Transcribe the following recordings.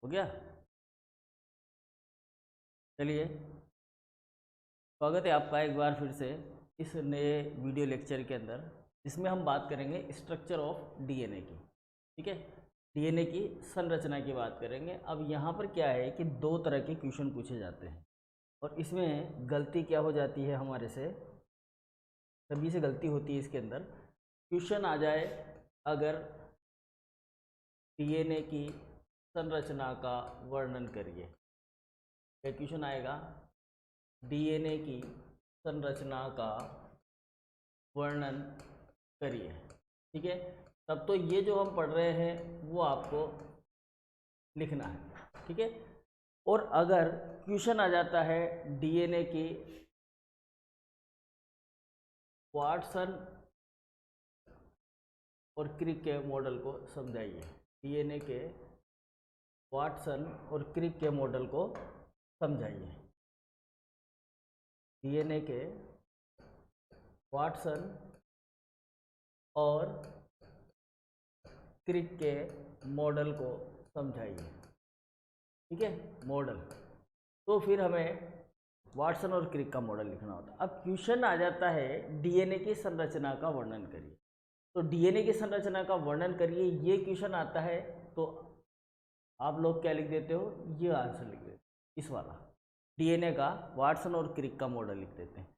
हो गया। चलिए, स्वागत है आपका एक बार फिर से इस नए वीडियो लेक्चर के अंदर, जिसमें हम बात करेंगे स्ट्रक्चर ऑफ डीएनए की। ठीक है, डीएनए की संरचना की बात करेंगे। अब यहाँ पर क्या है कि दो तरह के क्वेश्चन पूछे जाते हैं और इसमें गलती क्या हो जाती है, हमारे से सभी से गलती होती है इसके अंदर। क्वेश्चन आ जाए अगर डीएनए की संरचना का वर्णन करिए, क्या क्वेश्चन आएगा, डीएनए की संरचना का वर्णन करिए। ठीक है, तब तो ये जो हम पढ़ रहे हैं वो आपको लिखना है। ठीक है, और अगर क्वेश्चन आ जाता है डीएनए की वाटसन और क्रिक के मॉडल को समझाइए, डीएनए के वाटसन और क्रिक के मॉडल को समझाइए, डीएनए के वाटसन और क्रिक के मॉडल को समझाइए। ठीक है, मॉडल, तो फिर हमें वाटसन और क्रिक का मॉडल लिखना होता है। अब क्वेश्चन आ जाता है डीएनए की संरचना का वर्णन करिए, तो डीएनए की संरचना का वर्णन करिए ये क्वेश्चन आता है, तो आप लोग क्या लिख देते हो, ये आंसर लिख देते, इस वाला डीएनए का वाटसन और क्रिक का मॉडल लिख देते हैं।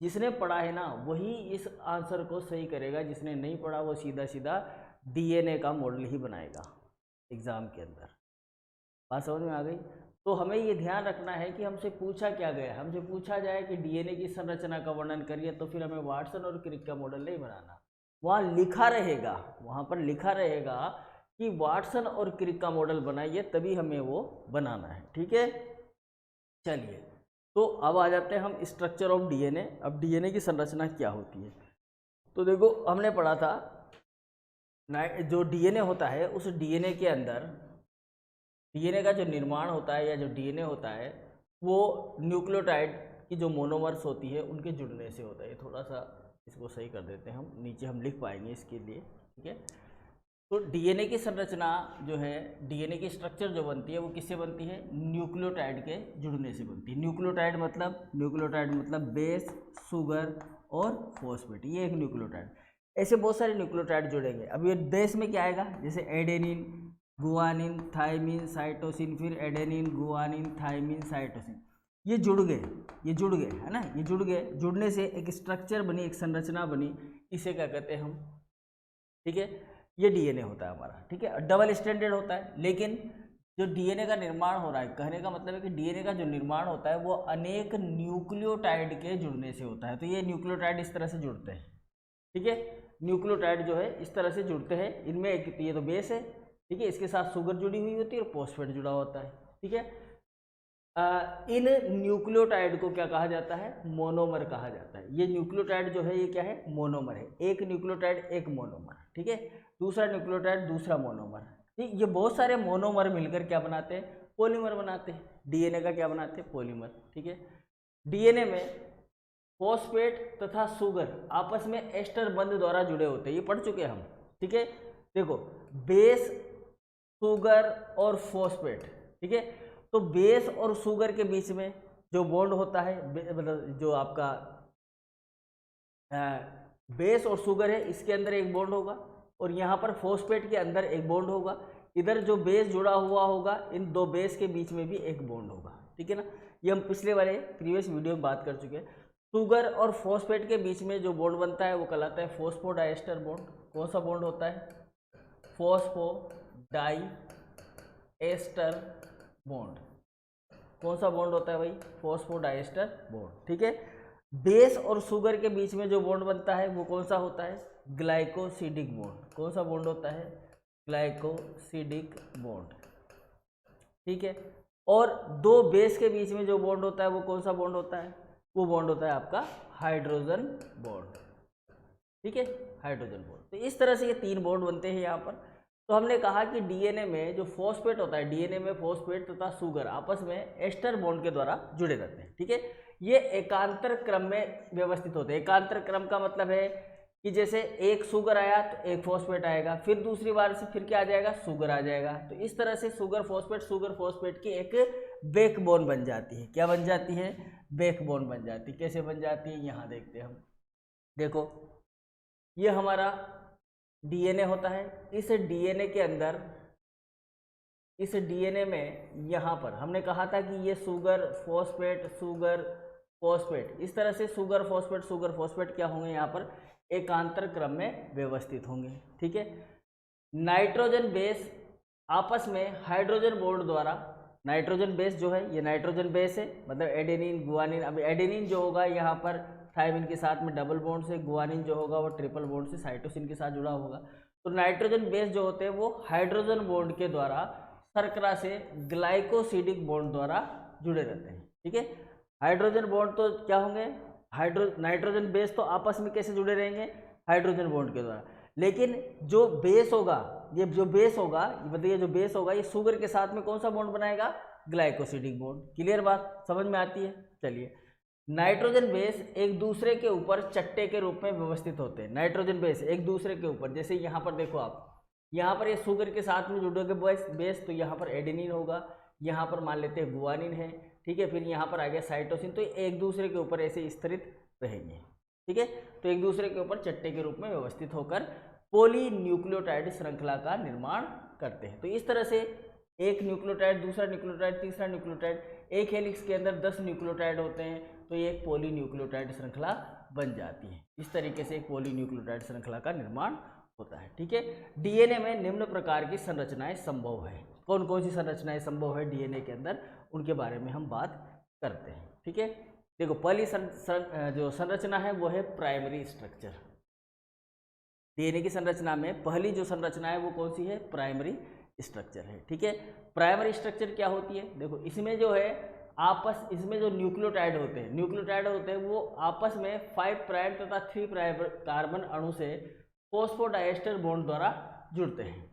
जिसने पढ़ा है ना वही इस आंसर को सही करेगा, जिसने नहीं पढ़ा वो सीधा सीधा डीएनए का मॉडल ही बनाएगा एग्जाम के अंदर। बात समझ में आ गई। तो हमें ये ध्यान रखना है कि हमसे पूछा क्या गया, हमसे पूछा जाए कि डीएनए की संरचना का वर्णन करिए, तो फिर हमें वाटसन और क्रिक का मॉडल नहीं बनाना, वहाँ लिखा रहेगा, वहाँ पर लिखा रहेगा कि वाटसन और क्रिक का मॉडल बनाइए, तभी हमें वो बनाना है। ठीक है, चलिए, तो अब आ जाते हैं हम स्ट्रक्चर ऑफ डीएनए। अब डीएनए की संरचना क्या होती है, तो देखो हमने पढ़ा था जो डीएनए होता है, उस डीएनए के अंदर डीएनए का जो निर्माण होता है या जो डीएनए होता है वो न्यूक्लियोटाइड की जो मोनोमर्स होती है उनके जुड़ने से होता है। थोड़ा सा इसको सही कर देते हैं हम, नीचे हम लिख पाएंगे इसके लिए। ठीक है, तो डीएनए की संरचना जो है, डीएनए की स्ट्रक्चर जो बनती है वो किससे बनती है, न्यूक्लियोटाइड के जुड़ने से बनती है। न्यूक्लियोटाइड मतलब बेस, शुगर और फॉस्फेट, ये एक न्यूक्लियोटाइड। ऐसे बहुत सारे न्यूक्लियोटाइड जुड़ेंगे। अब ये बेस में क्या आएगा, जैसे एडेनिन, गुआनिन, थाइमिन, साइटोसिन, फिर एडेनिन, गुआनिन, थाइमिन, साइटोसिन, ये जुड़ गए है ना, ये जुड़ गए, जुड़ने से एक स्ट्रक्चर बनी, एक संरचना बनी, इसे क्या कहते हैं हम। ठीक है, ये डीएनए होता है हमारा। ठीक है, डबल स्टैंडर्ड होता है, लेकिन जो डीएनए का निर्माण हो रहा है, कहने का मतलब है कि डीएनए का जो निर्माण होता है वो अनेक न्यूक्लियोटाइड के जुड़ने से होता है। तो ये न्यूक्लियोटाइड इस तरह से जुड़ते हैं। ठीक है, न्यूक्लियोटाइड जो है इस तरह से जुड़ते हैं, इनमें एक ये तो बेस है। ठीक है, इसके साथ शुगर जुड़ी हुई होती है और फॉस्फेट जुड़ा होता है। ठीक है, इन न्यूक्लियोटाइड को क्या कहा जाता है, मोनोमर कहा जाता है। ये न्यूक्लियोटाइड जो है ये क्या है, मोनोमर है। एक न्यूक्लियोटाइड एक मोनोमर, ठीक है, दूसरा न्यूक्लियोटाइड दूसरा मोनोमर। ठीक, ये बहुत सारे मोनोमर मिलकर क्या बनाते हैं, पॉलीमर बनाते हैं। डीएनए का क्या बनाते हैं, पॉलीमर। ठीक है, डीएनए में फॉस्फेट तथा शुगर आपस में एस्टर बंध द्वारा जुड़े होते हैं, ये पढ़ चुके हैं हम। ठीक है, देखो बेस, शुगर और फॉस्फेट। ठीक है, तो बेस और शुगर के बीच में जो बॉन्ड होता है, मतलब जो आपका बेस और शुगर है, इसके अंदर एक बॉन्ड होगा और यहाँ पर फॉस्फेट के अंदर एक बॉन्ड होगा। इधर जो बेस जुड़ा हुआ होगा, इन दो बेस के बीच में भी एक बॉन्ड होगा। ठीक है ना, ये हम पिछले वाले प्रीवियस वीडियो में बात कर चुके हैं। शुगर और फॉस्फेट के बीच में जो बॉन्ड बनता है वो कहलाता है फॉस्फोडाइएस्टर बॉन्ड। कौन सा बॉन्ड होता है, फॉस्फोडाइएस्टर बॉन्ड। कौन सा बॉन्ड होता है भाई, फॉस्फोडाइएस्टर बॉन्ड। ठीक है, बेस और शुगर के बीच में जो बॉन्ड बनता है वो कौन सा होता है, ग्लाइकोसिडिक बॉन्ड। कौन सा बॉन्ड होता है, ग्लाइकोसिडिक बॉन्ड। ठीक है, और दो बेस के बीच में जो बॉन्ड होता है वो कौन सा बॉन्ड होता है, वो बॉन्ड होता है आपका हाइड्रोजन बॉन्ड। ठीक है, हाइड्रोजन बॉन्ड। तो इस तरह से ये तीन बॉन्ड बनते हैं यहाँ पर। तो हमने कहा कि डीएनए में जो फॉस्फेट होता है, डीएनए में फॉस्फेट तथा शुगर आपस में एस्टर बॉन्ड के द्वारा जुड़े रहते हैं। ठीक है, ये एकांतर क्रम में व्यवस्थित होते हैं। एकांतर क्रम का मतलब है कि जैसे एक शुगर आया तो एक फॉस्फेट आएगा, फिर दूसरी बार से फिर क्या आ जाएगा, शुगर आ जाएगा। तो इस तरह से शुगर फॉस्फेट की एक बैकबोन बन जाती है। क्या बन जाती है? बैकबोन बन जाती है। कैसे बन जाती है यहाँ देखते हैं हम। देखो ये हमारा डीएनए होता है। इस डीएनए के अंदर, इस डीएनए में यहाँ पर हमने कहा था कि ये शुगर फॉस्फेट इस तरह से शुगर फॉस्फेट क्या होंगे यहाँ पर एकांतर क्रम में व्यवस्थित होंगे। ठीक है। नाइट्रोजन बेस आपस में हाइड्रोजन बॉन्ड द्वारा, नाइट्रोजन बेस जो है ये नाइट्रोजन बेस है, मतलब एडेनिन गुआनिन। अब एडेनिन जो होगा यहाँ पर थायमिन के साथ में डबल बॉन्ड से, गुआनिन जो होगा वो ट्रिपल बॉन्ड से साइटोसिन के साथ जुड़ा होगा। तो नाइट्रोजन बेस जो होते हैं वो हाइड्रोजन बॉन्ड के द्वारा शर्करा से ग्लाइकोसिडिक बॉन्ड द्वारा जुड़े रहते हैं। ठीक है। हाइड्रोजन बॉन्ड तो क्या होंगे, नाइट्रोजन बेस तो आपस में कैसे जुड़े रहेंगे, हाइड्रोजन बॉन्ड के द्वारा। लेकिन जो बेस होगा, ये जो बेस होगा, मतलब ये जो बेस होगा ये शुगर के साथ में कौन सा बॉन्ड बनाएगा, ग्लाइकोसिडिक बॉन्ड। क्लियर बात समझ में आती है। चलिए, नाइट्रोजन बेस एक दूसरे के ऊपर चट्टे के रूप में व्यवस्थित होते हैं। नाइट्रोजन बेस एक दूसरे के ऊपर, जैसे यहाँ पर देखो आप, यहाँ पर ये शुगर के साथ में जुड़ोगे बेस, तो यहाँ पर एडेनिन होगा, यहाँ पर मान लेते हैं गुआनिन है। ठीक है। फिर यहाँ पर आ गया साइटोसिन। तो एक दूसरे के ऊपर ऐसे स्थिरित रहेंगे। ठीक है। तो एक दूसरे के ऊपर चट्टे के रूप में व्यवस्थित होकर पॉलीन्यूक्लियोटाइड श्रृंखला का निर्माण करते हैं। तो इस तरह से एक न्यूक्लियोटाइड, दूसरा न्यूक्लियोटाइड, तीसरा न्यूक्लियोटाइड, एक हेलिक्स के अंदर 10 न्यूक्लियोटाइड होते हैं, तो ये एक पॉलीन्यूक्लियोटाइड श्रृंखला बन जाती है। इस तरीके से एक पॉलीन्यूक्लियोटाइड श्रृंखला का निर्माण होता है। ठीक है। डीएनए में निम्न प्रकार की संरचनाएं संभव है। कौन कौन सी संरचनाएं संभव है डीएनए के अंदर, उनके बारे में हम बात करते हैं। ठीक है। देखो पहली जो संरचना है वो है प्राइमरी स्ट्रक्चर। डीएनए की संरचना में पहली जो संरचना है वो कौन सी है, प्राइमरी स्ट्रक्चर है। ठीक है। प्राइमरी स्ट्रक्चर क्या होती है, देखो इसमें जो है इसमें जो न्यूक्लियोटाइड होते हैं वो आपस में 5 प्राइम तथा 3 प्राइम कार्बन अणु से फॉस्फोडाइएस्टर बॉन्ड द्वारा जुड़ते हैं।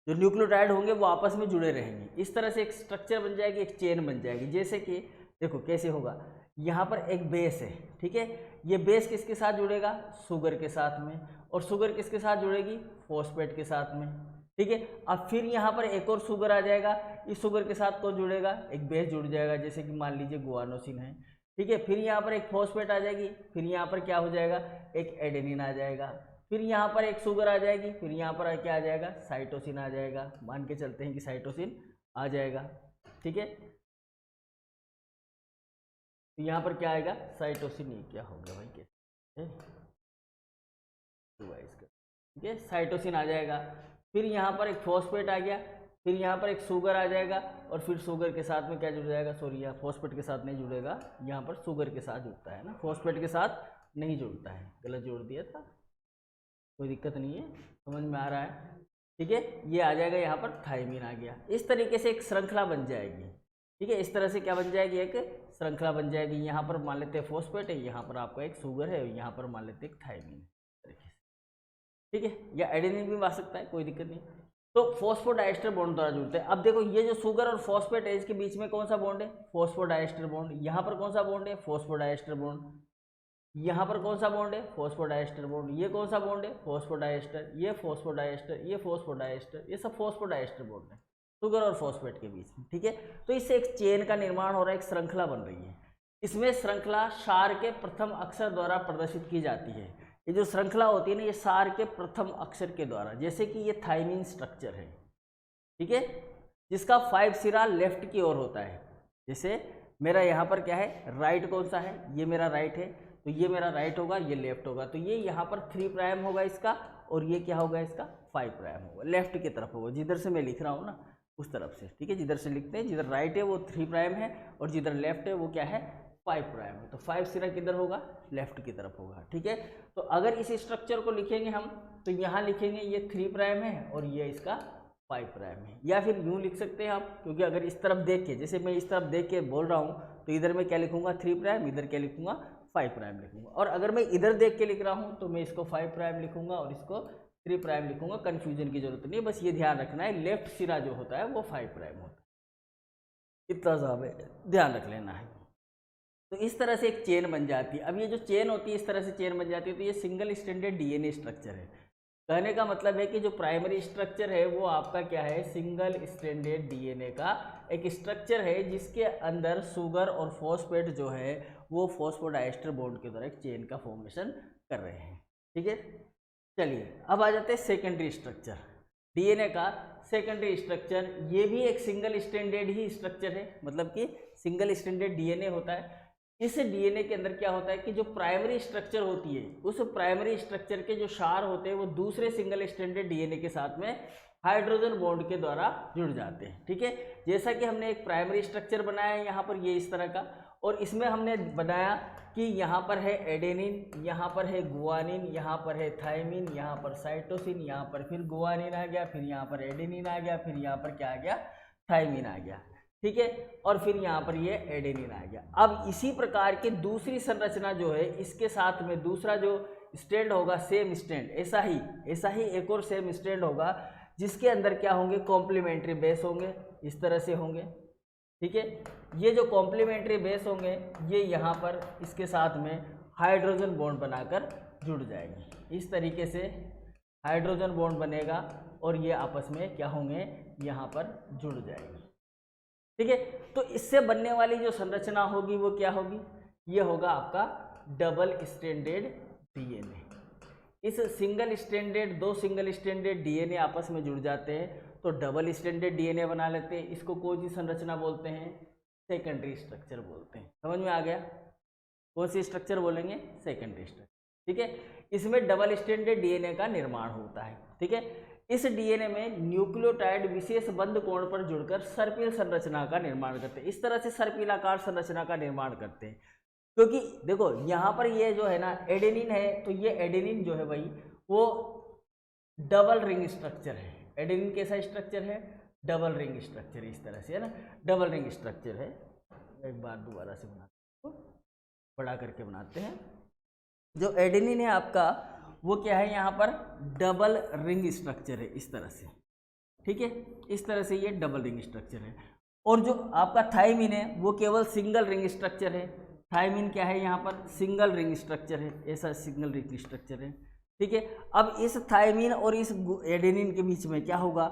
जो न्यूक्लियोटाइड होंगे वो आपस में जुड़े रहेंगे। इस तरह से एक स्ट्रक्चर बन जाएगी, एक चेन बन जाएगी। जैसे कि देखो कैसे होगा, यहाँ पर एक बेस है। ठीक है। ये बेस किसके साथ जुड़ेगा, शुगर के साथ में, और शुगर किसके साथ जुड़ेगी, फॉस्फेट के साथ में। ठीक है। अब फिर यहाँ पर एक और शुगर आ जाएगा, इस शुगर के साथ कौन जुड़ेगा, एक बेस जुड़ जाएगा, जैसे कि मान लीजिए गुआनोसिन है। ठीक है। फिर यहाँ पर एक फॉस्फेट आ जाएगी, फिर यहाँ पर क्या हो जाएगा, एक एडेनिन आ जाएगा, फिर यहाँ पर एक शुगर आ जाएगी, फिर यहाँ पर क्या आ जाएगा, साइटोसिन आ जाएगा। मान के चलते हैं कि साइटोसिन आ जाएगा। ठीक है। तो यहाँ पर क्या आएगा, साइटोसिन। ये क्या हो गया भाई, कैसे ठीक है, साइटोसिन आ जाएगा। फिर यहाँ पर एक फॉस्फेट आ गया, फिर यहाँ पर एक शुगर आ जाएगा, और फिर शुगर के साथ में क्या जुड़ जाएगा, सॉरी यहाँ फॉस्फेट के साथ नहीं जुड़ेगा, यहाँ पर शुगर के साथ जुड़ता है ना, फॉस्फेट के साथ नहीं जुड़ता है, गलत जोड़ दिया था, कोई दिक्कत नहीं है, समझ में आ रहा है। ठीक है। ये आ जाएगा, यहाँ पर थायमिन आ गया। इस तरीके से एक श्रृंखला बन जाएगी। ठीक है। इस तरह से क्या बन जाएगी, एक श्रृंखला बन जाएगी। यहाँ पर मान लेते हैं फॉस्फेट है, यहाँ पर आपका एक शुगर है, यहाँ पर मान लेते हैं एक थायमिन तरीके से। ठीक है। या एडेनिन भी आ सकता है, कोई दिक्कत नहीं। तो फॉस्फोडाइएस्टर बॉन्ड द्वारा जुड़ते हैं। अब देखो ये जो शुगर और फॉस्फेट है इसके बीच में कौन सा बॉन्ड है, फॉस्फोडाइएस्टर बॉन्ड। यहाँ पर कौन सा बॉन्ड है, फॉस्फोडाइएस्टर बॉन्ड। यहाँ पर कौन सा बॉन्ड है, फॉस्फोडाइएस्टर बॉन्ड। ये कौन सा बॉन्ड है, फॉस्फोडाइएस्टर। ये फॉस्फोडाइएस्टर, ये फॉस्फोडाइएस्टर, ये सब फॉस्फोडाइएस्टर बॉन्ड है शुगर और फॉस्फेट के बीच में। ठीक है। तो इससे एक चेन का निर्माण हो रहा है, एक श्रृंखला बन रही है। इसमें श्रृंखला सार के प्रथम अक्षर द्वारा प्रदर्शित की जाती है। ये जो श्रृंखला होती है ना, ये सार के प्रथम अक्षर के द्वारा, जैसे कि ये थायमिन स्ट्रक्चर है। ठीक है। जिसका 5 सिरा लेफ्ट की ओर होता है। जैसे मेरा यहाँ पर क्या है, राइट कौन सा है, ये मेरा राइट है, तो ये मेरा राइट होगा, ये लेफ्ट होगा। तो ये यहाँ पर 3 प्राइम होगा इसका, और ये क्या होगा इसका, 5 प्राइम होगा, लेफ्ट की तरफ होगा, जिधर से मैं लिख रहा हूँ ना उस तरफ से। ठीक है। जिधर से लिखते हैं, जिधर राइट है वो 3 प्राइम है, और जिधर लेफ्ट है वो क्या है, 5 प्राइम है। तो 5 सिरा किधर होगा, लेफ्ट की तरफ होगा। ठीक है। तो अगर इस स्ट्रक्चर को लिखेंगे हम, तो यहाँ लिखेंगे ये 3 प्राइम है और ये इसका 5 प्राइम है। या फिर यूँ लिख सकते हैं आप, क्योंकि अगर इस तरफ देख के, जैसे मैं इस तरफ देख के बोल रहा हूँ, तो इधर मैं क्या लिखूंगा, 3 प्राइम, इधर क्या लिखूंगा, 5 प्राइम लिखूंगा। और अगर मैं इधर देख के लिख रहा हूँ तो मैं इसको 5 प्राइम लिखूंगा और इसको 3 प्राइम लिखूंगा। कन्फ्यूजन की जरूरत नहीं है, बस ये ध्यान रखना है, लेफ्ट सिरा जो होता है वो 5 प्राइम होता है, इतना सा ध्यान रख लेना है। तो इस तरह से एक चेन बन जाती है। अब ये जो चेन होती है इस तरह से चेन बन जाती है, तो ये सिंगल स्ट्रैंडेड डीएनए स्ट्रक्चर है। कहने का मतलब है कि जो प्राइमरी स्ट्रक्चर है वो आपका क्या है, सिंगल स्ट्रैंडेड डीएनए का एक स्ट्रक्चर है जिसके अंदर शुगर और फॉस्फेट जो है वो फॉस्फोडाइस्टर बॉन्ड के द्वारा एक चेन का फॉर्मेशन कर रहे हैं। ठीक है, चलिए अब आ जाते हैं सेकेंडरी स्ट्रक्चर। डीएनए का सेकेंडरी स्ट्रक्चर ये भी एक सिंगल स्ट्रैंडेड ही स्ट्रक्चर है, मतलब कि सिंगल स्ट्रैंडेड डीएनए होता है। इस डीएनए के अंदर क्या होता है कि जो प्राइमरी स्ट्रक्चर होती है उस प्राइमरी स्ट्रक्चर के जो क्षार होते हैं वो दूसरे सिंगल स्ट्रैंडेड डीएनए के साथ में हाइड्रोजन बॉन्ड के द्वारा जुड़ जाते हैं। ठीक है, जैसा कि हमने एक प्राइमरी स्ट्रक्चर बनाया है यहाँ पर ये इस तरह का, और इसमें हमने बनाया कि यहाँ पर है एडेनिन, यहाँ पर है गुआनिन, यहाँ पर है थायमिन, यहाँ पर साइटोसिन, यहाँ पर फिर गुआनिन आ गया, फिर यहाँ पर एडेनिन आ गया, फिर यहाँ पर क्या आ गया, थायमिन आ गया। ठीक है, और फिर यहाँ पर ये एडेनिन आ गया। अब इसी प्रकार की दूसरी संरचना जो है इसके साथ में दूसरा जो स्ट्रैंड होगा सेम स्ट्रैंड, ऐसा ही एक और सेम स्ट्रैंड होगा जिसके अंदर क्या होंगे, कॉम्प्लीमेंट्री बेस होंगे, इस तरह से होंगे। ठीक है, ये जो कॉम्प्लीमेंट्री बेस होंगे ये यहाँ पर इसके साथ में हाइड्रोजन बॉन्ड बनाकर जुड़ जाएंगे। इस तरीके से हाइड्रोजन बॉन्ड बनेगा और ये आपस में क्या होंगे, यहाँ पर जुड़ जाएंगे। ठीक है, तो इससे बनने वाली जो संरचना होगी वो क्या होगी, ये होगा आपका डबल स्ट्रैंडेड डीएनए। इस सिंगल स्ट्रैंडेड, दो सिंगल स्ट्रैंडेड डीएनए आपस में जुड़ जाते हैं तो डबल स्ट्रैंडेड डीएनए बना लेते हैं। इसको कौन सी संरचना बोलते हैं, सेकेंडरी स्ट्रक्चर बोलते हैं। समझ में आ गया, कौन सी स्ट्रक्चर बोलेंगे, सेकेंडरी स्ट्रक्चर। ठीक है, इसमें डबल स्ट्रैंडेड डीएनए का निर्माण होता है। ठीक है, इस डीएनए में न्यूक्लियोटाइड विशेष बंध कोण पर जुड़कर सर्पिल संरचना का निर्माण करते हैं। इस तरह से सर्पिलाकार संरचना का निर्माण करते हैं, क्योंकि देखो यहाँ पर ये जो है ना एडेनिन है, तो ये एडेनिन जो है भाई वो डबल रिंग स्ट्रक्चर है। एडेनिन कैसा स्ट्रक्चर है, डबल रिंग स्ट्रक्चर, इस तरह से है ना, डबल रिंग स्ट्रक्चर है। एक बार दोबारा से बनाते हैं, बड़ा करके बनाते हैं। जो एडेनिन है आपका वो क्या है, यहाँ पर डबल रिंग स्ट्रक्चर है, इस तरह से। ठीक है, इस तरह से ये डबल रिंग स्ट्रक्चर है। और जो आपका थायमिन है वो केवल सिंगल रिंग स्ट्रक्चर है। थायमिन क्या है, यहाँ पर सिंगल रिंग स्ट्रक्चर है, ऐसा सिंगल रिंग स्ट्रक्चर है। ठीक है, अब इस थायमिन और इस एडेनिन के बीच में क्या होगा,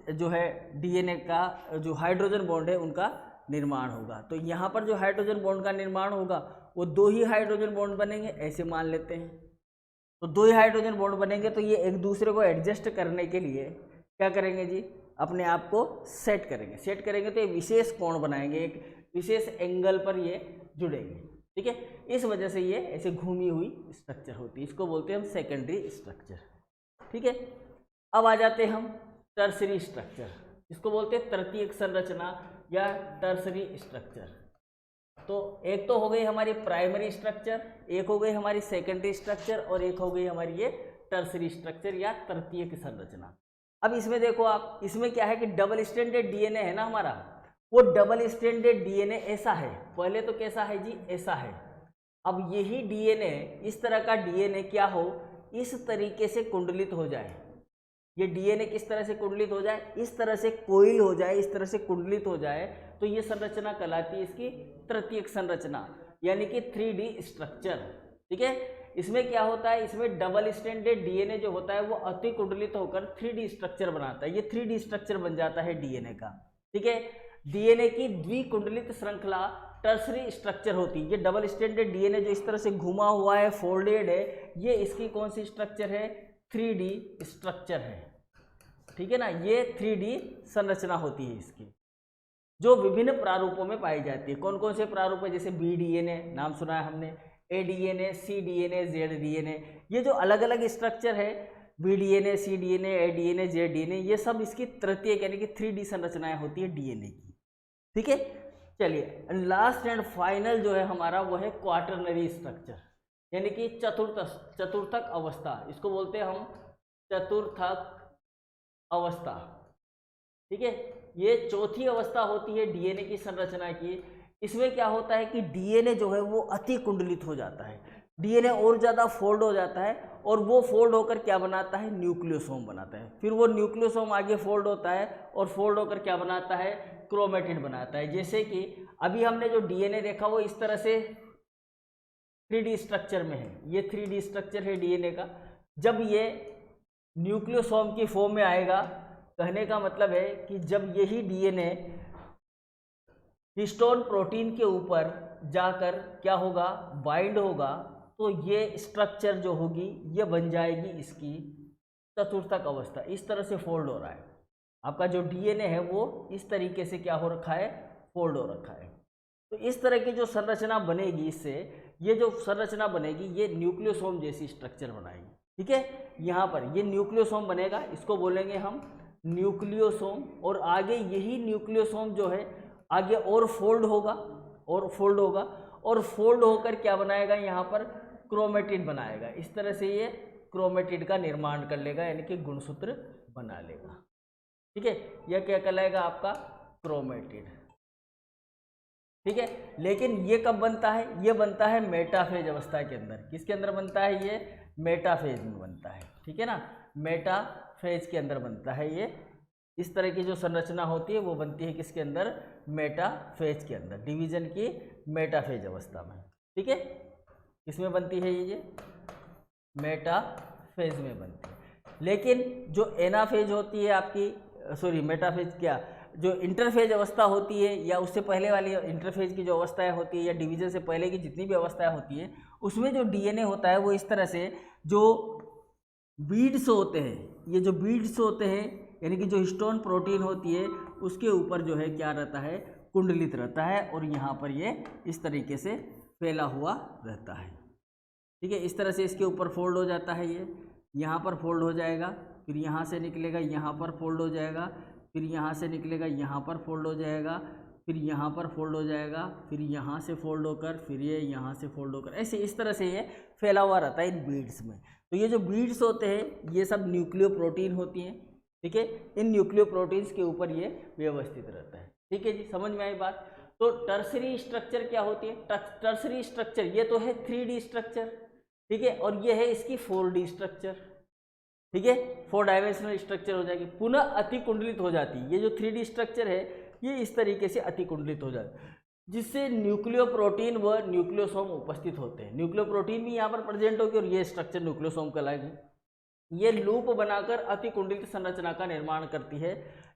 जो है डीएनए का जो हाइड्रोजन बॉन्ड है उनका निर्माण होगा। तो यहाँ पर जो हाइड्रोजन बॉन्ड का निर्माण होगा वो दो ही हाइड्रोजन बॉन्ड बनेंगे, ऐसे मान लेते हैं। तो दो ही हाइड्रोजन बॉन्ड बनेंगे तो ये एक दूसरे को एडजस्ट करने के लिए क्या करेंगे जी, अपने आप को सेट करेंगे तो एक विशेष कोण बनाएंगे, एक विशेष एंगल पर ये जुड़ेंगे। ठीक है, इस वजह से ये ऐसे घूमी हुई स्ट्रक्चर होती है, इसको बोलते हैं हम सेकेंडरी स्ट्रक्चर। ठीक है, अब आ जाते हैं हम टर्सरी स्ट्रक्चर, इसको बोलते हैं तृतीयक संरचना या टर्सरी स्ट्रक्चर। तो एक तो हो गई हमारी प्राइमरी स्ट्रक्चर, एक हो गई हमारी सेकेंडरी स्ट्रक्चर, और एक हो गई हमारी ये टर्सरी स्ट्रक्चर या तृतीयक संरचना। अब इसमें देखो आप, इसमें क्या है कि डबल स्ट्रैंडेड डीएनए है ना हमारा, वो डबल स्ट्रैंडेड डीएनए ऐसा है, पहले तो कैसा है जी, ऐसा है। अब यही डीएनए, इस तरह का डीएनए क्या हो, इस तरीके से कुंडलित हो जाए। ये डीएनए किस तरह से कुंडलित हो जाए, इस तरह से कोइल हो जाए, इस तरह से कुंडलित हो जाए, तो ये संरचना कहलाती है इसकी तृतीयक संरचना, यानी कि 3D स्ट्रक्चर। ठीक है, इसमें क्या होता है, इसमें डबल स्ट्रैंडेड डीएनए जो होता है वो अति कुंडलित होकर 3D स्ट्रक्चर बनाता है, ये 3D स्ट्रक्चर बन जाता है डीएनए का। ठीक है, डीएनए की द्विकुंडलित श्रृंखला टर्सरी स्ट्रक्चर होती है। ये डबल स्ट्रैंडेड डीएनए जो इस तरह से घुमा हुआ है, फोल्डेड है, ये इसकी कौन सी स्ट्रक्चर है, 3D स्ट्रक्चर है। ठीक है ना, ये 3D संरचना होती है इसकी, जो विभिन्न प्रारूपों में पाई जाती है। कौन कौन से प्रारूप है, जैसे BDNA नाम सुना है हमने, ADNA, CDNA, ZDNA, ये जो अलग अलग स्ट्रक्चर है BDNA, CDNA, ADNA, ZDNA, ये सब इसकी तृतीयक यानी कि 3D संरचनाएं होती है डीएनए की। ठीक है, चलिए लास्ट एंड फाइनल जो है हमारा वो है क्वाटरनरी स्ट्रक्चर, यानी कि चतुर्थक अवस्था, इसको बोलते हैं हम चतुर्थक अवस्था। ठीक है, ये चौथी अवस्था होती है डीएनए की संरचना की। इसमें क्या होता है कि डीएनए जो है वो अति कुंडलित हो जाता है, डीएनए और ज़्यादा फोल्ड हो जाता है, और वो फोल्ड होकर क्या बनाता है, न्यूक्लियोसोम बनाता है। फिर वो न्यूक्लियोसोम आगे फोल्ड होता है और फोल्ड होकर क्या बनाता है, क्रोमेटिड बनाता है। जैसे कि अभी हमने जो डीएनए देखा वो इस तरह से 3D स्ट्रक्चर में है, ये 3D स्ट्रक्चर है डीएनए का। जब ये न्यूक्लियोसोम की फॉर्म में आएगा, कहने का मतलब है कि जब यही डीएनए हिस्टोन प्रोटीन के ऊपर जाकर क्या होगा, बाइंड होगा, तो ये स्ट्रक्चर जो होगी ये बन जाएगी इसकी चतुर्थक अवस्था। इस तरह से फोल्ड हो रहा है आपका जो डीएनए है, वो इस तरीके से क्या हो रखा है, फोल्ड हो रखा है। तो इस तरह की जो संरचना बनेगी, इससे ये जो संरचना बनेगी ये न्यूक्लियोसोम जैसी स्ट्रक्चर बनाएगी। ठीक है, यहाँ पर ये न्यूक्लियोसोम बनेगा, इसको बोलेंगे हम न्यूक्लियोसोम। और आगे यही न्यूक्लियोसोम जो है आगे और फोल्ड होगा, और फोल्ड होगा, और फोल्ड होकर क्या बनाएगा, यहाँ पर क्रोमेटिड बनाएगा। इस तरह से ये क्रोमेटिड का निर्माण कर लेगा, यानी कि गुणसूत्र बना लेगा। ठीक है, यह क्या कहलाएगा आपका, क्रोमेटिड। ठीक है, लेकिन ये कब बनता है, ये बनता है मेटाफेज अवस्था के अंदर। किसके अंदर बनता है, ये मेटाफेज में बनता है। ठीक है ना, मेटाफेज के अंदर बनता है ये। इस तरह की जो संरचना होती है वो बनती है किसके अंदर, मेटाफेज के अंदर, डिवीजन की मेटाफेज अवस्था में। ठीक है, किसमें बनती है ये मेटाफेज में बनती है। लेकिन जो एनाफेज होती है आपकी, सॉरी मेटाफेज क्या, जो इंटरफेज अवस्था होती है या उससे पहले वाली इंटरफेज की जो अवस्थाएं होती है या डिवीजन से पहले की जितनी भी अवस्थाएं होती है, उसमें जो डीएनए होता है वो इस तरह से जो बीड्स होते हैं, ये जो बीड्स होते हैं यानी कि जो हिस्टोन प्रोटीन होती है उसके ऊपर जो है क्या रहता है, कुंडलित रहता है, और यहाँ पर ये इस तरीके से फैला हुआ रहता है। ठीक है, इस तरह से इसके ऊपर फोल्ड हो जाता है, ये यहाँ पर फोल्ड हो जाएगा, फिर यहाँ से निकलेगा, यहाँ पर फोल्ड हो जाएगा, फिर यहाँ से निकलेगा, यहाँ पर फोल्ड हो जाएगा, फिर यहाँ पर फोल्ड हो जाएगा, फिर यहाँ से फोल्ड होकर फिर ये यहाँ से फोल्ड होकर, ऐसे इस तरह से ये फैला हुआ रहता है इन बीड्स में। तो ये जो बीड्स होते हैं ये सब न्यूक्लियो प्रोटीन होती हैं। ठीक है, इन न्यूक्लियो प्रोटीन्स के ऊपर ये व्यवस्थित रहता है। ठीक है जी, समझ में आई बात। तो टर्सरी स्ट्रक्चर क्या होती है, टर्सरी स्ट्रक्चर ये तो है 3D स्ट्रक्चर। ठीक है, और ये है इसकी 4D स्ट्रक्चर। ठीक है, 4 डायमेंशनल स्ट्रक्चर हो जाएगी, पुनः अतिकुंडलित हो जाती है। ये जो 3D स्ट्रक्चर है ये इस तरीके से अतिकुंडलित हो जाता है, जिससे न्यूक्लियो प्रोटीन व न्यूक्लियोसोम उपस्थित होते हैं। न्यूक्लियो प्रोटीन भी यहाँ पर प्रेजेंट होगी और ये स्ट्रक्चर न्यूक्लियोसोम कहलाएगी। ये लूप बनाकर अतिकुंडलित संरचना का निर्माण करती है,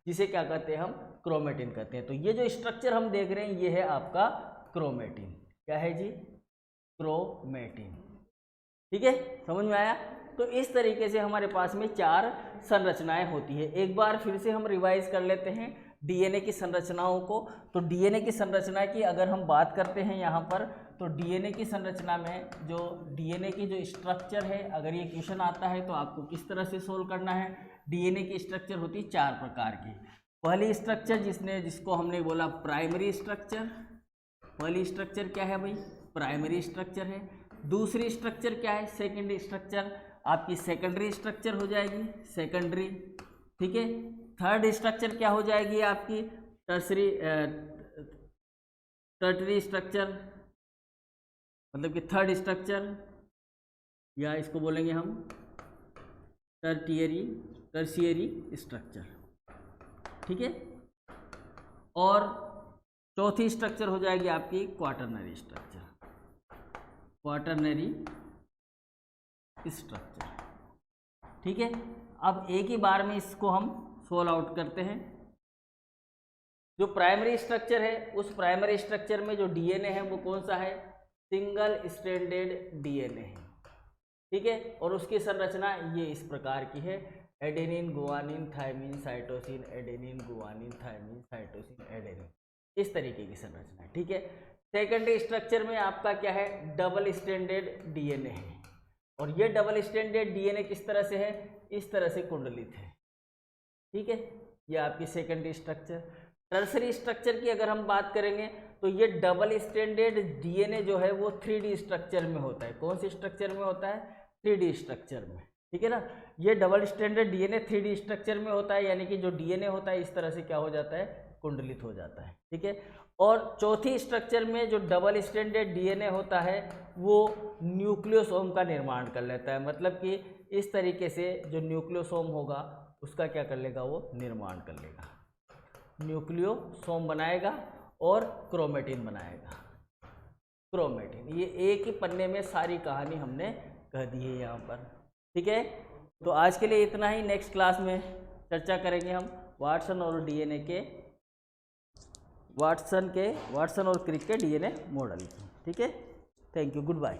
जिसे क्या कहते हैं हम, क्रोमेटिन कहते हैं। तो ये जो स्ट्रक्चर हम देख रहे हैं ये है आपका क्रोमेटिन। क्या है जी, क्रोमेटिन। ठीक है, समझ में आया। तो इस तरीके से हमारे पास में 4 संरचनाएं होती है। एक बार फिर से हम रिवाइज कर लेते हैं डीएनए की संरचनाओं को। तो डीएनए की संरचना की अगर हम बात करते हैं यहाँ पर, तो डीएनए की संरचना में जो डीएनए की जो स्ट्रक्चर है, अगर ये क्वेश्चन आता है तो आपको किस तरह से सोल्व करना है। डीएनए की स्ट्रक्चर होती है 4 प्रकार की। पहली स्ट्रक्चर जिसको हमने बोला प्राइमरी स्ट्रक्चर। पहली स्ट्रक्चर क्या है भाई, प्राइमरी स्ट्रक्चर है। दूसरी स्ट्रक्चर क्या है, सेकेंडरी स्ट्रक्चर, आपकी सेकेंडरी स्ट्रक्चर हो जाएगी, सेकेंडरी। ठीक है, थर्ड स्ट्रक्चर क्या हो जाएगी आपकी, टर्टरी स्ट्रक्चर, मतलब कि थर्ड स्ट्रक्चर, या इसको बोलेंगे हम टर्शियरी स्ट्रक्चर। ठीक है, और चौथी स्ट्रक्चर हो जाएगी आपकी क्वाटरनरी स्ट्रक्चर, क्वाटरनरी स्ट्रक्चर। ठीक है, अब एक ही बार में इसको हम सोल्व आउट करते हैं। जो प्राइमरी स्ट्रक्चर है, उस प्राइमरी स्ट्रक्चर में जो डीएनए है वो कौन सा है, सिंगल स्ट्रैंडेड डीएनए है। ठीक है, और उसकी संरचना ये इस प्रकार की है, adenine guanine thymine cytosine, adenine guanine thymine cytosine adenine, इस तरीके की संरचना है। ठीक है, सेकेंडरी स्ट्रक्चर में आपका क्या है, डबल स्ट्रैंडेड डीएनए है, और ये डबल स्ट्रैंडेड डीएनए किस तरह से है, इस तरह से कुंडलित है। ठीक है, ये आपकी सेकेंडरी स्ट्रक्चर। टर्सरी स्ट्रक्चर की अगर हम बात करेंगे तो ये डबल स्ट्रैंडेड डीएनए जो है वो 3D स्ट्रक्चर में होता है। कौन से स्ट्रक्चर में होता है, 3D स्ट्रक्चर में। ठीक है ना, ये double stranded DNA 3D structure में होता है, यानी कि जो डीएनए होता है इस तरह से क्या हो जाता है, कुंडलित हो जाता है। ठीक है, और चौथी स्ट्रक्चर में जो डबल स्ट्रैंडेड डीएनए होता है वो न्यूक्लियोसोम का निर्माण कर लेता है, मतलब कि इस तरीके से जो न्यूक्लियोसोम होगा उसका क्या कर लेगा, वो निर्माण कर लेगा, न्यूक्लियोसोम बनाएगा और क्रोमेटिन बनाएगा। क्रोमेटिन। ये एक ही पन्ने में सारी कहानी हमने कह दी है यहाँ पर। ठीक है, तो आज के लिए इतना ही। नेक्स्ट क्लास में चर्चा करेंगे हम वाटसन और डीएनए के, वाटसन और क्रिक के डीएनए मॉडल की। ठीक है, थैंक यू, गुड बाय।